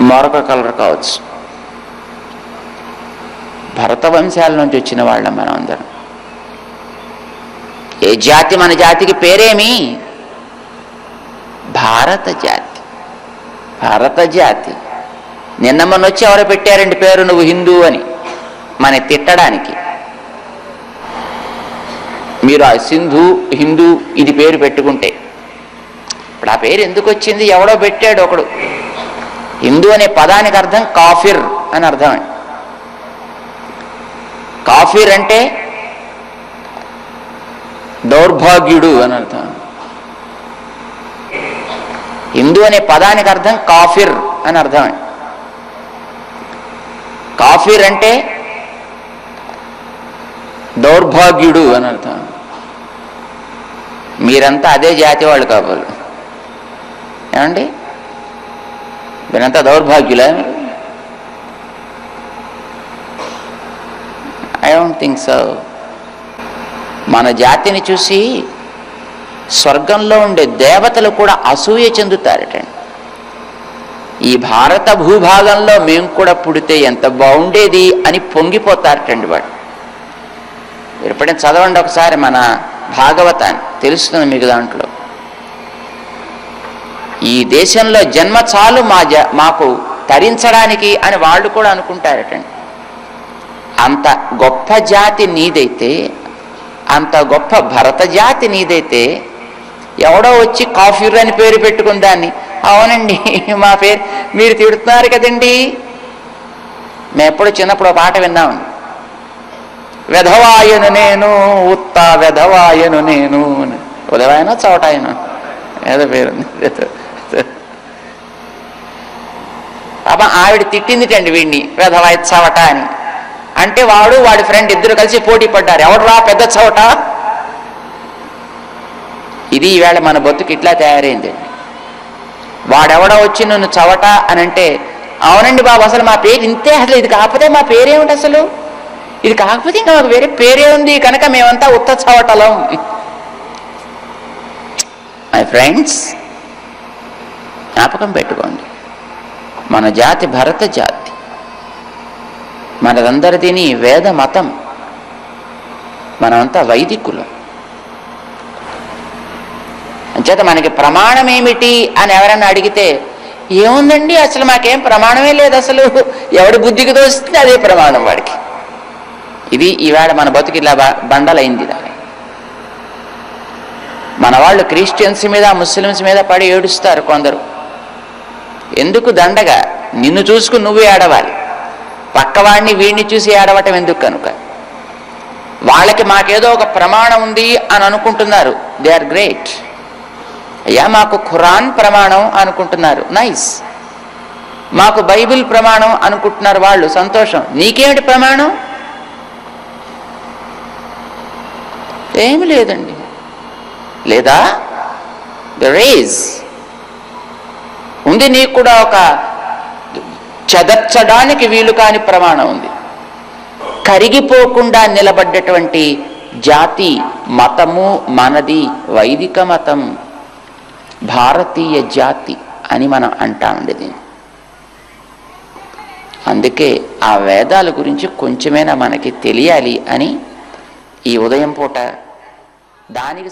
మరొక కలర్ కావచ్చు. భరత వంశాల నుంచి వచ్చిన వాళ్ళం మనం అందరం. ఏ జాతి? మన జాతికి పేరేమి? భారత జాతి. భారత జాతి. నిన్న మొన్న వచ్చి ఎవరో పెట్టారండి పేరు, నువ్వు హిందూ అని, మన తిట్టడానికి. మీరు ఆ సింధు హిందూ ఇది పేరు పెట్టుకుంటే, ఇప్పుడు ఆ పేరు ఎందుకు వచ్చింది? ఎవడో పెట్టాడు ఒకడు. హిందూ అనే పదానికి అర్థం కాఫిర్ అని అర్థం అండి. కాఫిర్ అంటే దౌర్భాగ్యుడు అని అర్థం. హిందూ అనే పదానికి అర్థం కాఫిర్ అని అర్థం అండి. కాఫిర్ అంటే దౌర్భాగ్యుడు అని అర్థం. మీరంతా అదే జాతి వాళ్ళు కావాలి ఏమండి? మీరంతా దౌర్భాగ్యులా? I don't think so. మన జాతిని చూసి స్వర్గంలో ఉండే దేవతలు కూడా అసూయ చెందుతారటండి. ఈ భారత భూభాగంలో మేము కూడా పుడితే ఎంత బాగుండేది అని పొంగిపోతారటండి వాడు. మీరు ఎప్పుడైనా చదవండి ఒకసారి మన భాగవతాన్ని, తెలుస్తుంది మీకు. దాంట్లో ఈ దేశంలో జన్మ చాలు మాకు తరించడానికి అని వాళ్ళు కూడా అనుకుంటారటండి. అంత గొప్ప జాతి నీదైతే, అంత గొప్ప భరత జాతి నీదైతే, ఎవడో వచ్చి కాఫీర్ అని పేరు పెట్టుకుని దాన్ని, అవునండి మా పేరు మీరు తిడుతున్నారు కదండి. మేము ఎప్పుడు చిన్నప్పుడు పాట విన్నామండి, వెధవాయను నేను ఉత్త వెధవాయను నేను. ఉదవాయనో చవటాయనో ఏదో పేరుంది. పాప ఆవిడ తిట్టిందిటండి వీడిని, వెధవాయ చవట అని. అంటే వాడు వాడి ఫ్రెండ్ ఇద్దరు కలిసి పోటీ పడ్డారు, ఎవడరా పెద్ద చవట. ఇది ఈవేళ మన బతుకు ఇట్లా తయారైందండి. వాడెవడో వచ్చి నన్ను చవట అని అంటే, అవునండి బాబు అసలు మా పేరు ఇంతే, అసలు ఇది కాకపోతే మా పేరేమిటి, అసలు ఇది కాకపోతే ఇంకా మాకు వేరే పేరే ఉంది కనుక మేమంతా ఉత్త చవటలం. మై ఫ్రెండ్స్, జ్ఞాపకం పెట్టుకోండి, మన జాతి భరత జాతి, మనదందరిది వేద మతం, మనమంతా వైదికులం. అంచేత మనకి ప్రమాణం ఏమిటి అని ఎవరన్నా అడిగితే, ఏముందండి అసలు మాకేం ప్రమాణమే లేదు, అసలు ఎవడి బుద్ధికి తోస్తుంది అదే ప్రమాణం వాడికి. ఇది ఈవేళ మన బతుకు ఇలా బండలైంది. మన వాళ్ళు క్రిస్టియన్స్ మీద ముస్లిమ్స్ మీద పడి ఏడుస్తారు కొందరు. ఎందుకు దండగా? నిన్ను చూసుకుని నువ్వే ఏడవాలి, పక్కవాడిని వీడిని చూసి ఏడవటం ఎందుకు కనుక. వాళ్ళకి మాకేదో ఒక ప్రమాణం ఉంది అని అనుకుంటున్నారు, దే ఆర్ గ్రేట్. అయ్యా మాకు ఖురాన్ ప్రమాణం అనుకుంటున్నారు, నైస్. మాకు బైబిల్ ప్రమాణం అనుకుంటున్నారు వాళ్ళు, సంతోషం. నీకేమిటి ప్రమాణం? ఏమి లేదండి. లేదా there is ఉంది, నీకు కూడా ఒక చదర్చడానికి వీలు కాని ప్రమాణం ఉంది. కరిగిపోకుండా నిలబడ్డటువంటి జాతి మతము మనది, వైదిక మతం, భారతీయ జాతి అని మనం అంటామండి దీన్ని. అందుకే ఆ వేదాల గురించి కొంచెమైనా మనకి తెలియాలి అని ఈ ఉదయం పూట దానికి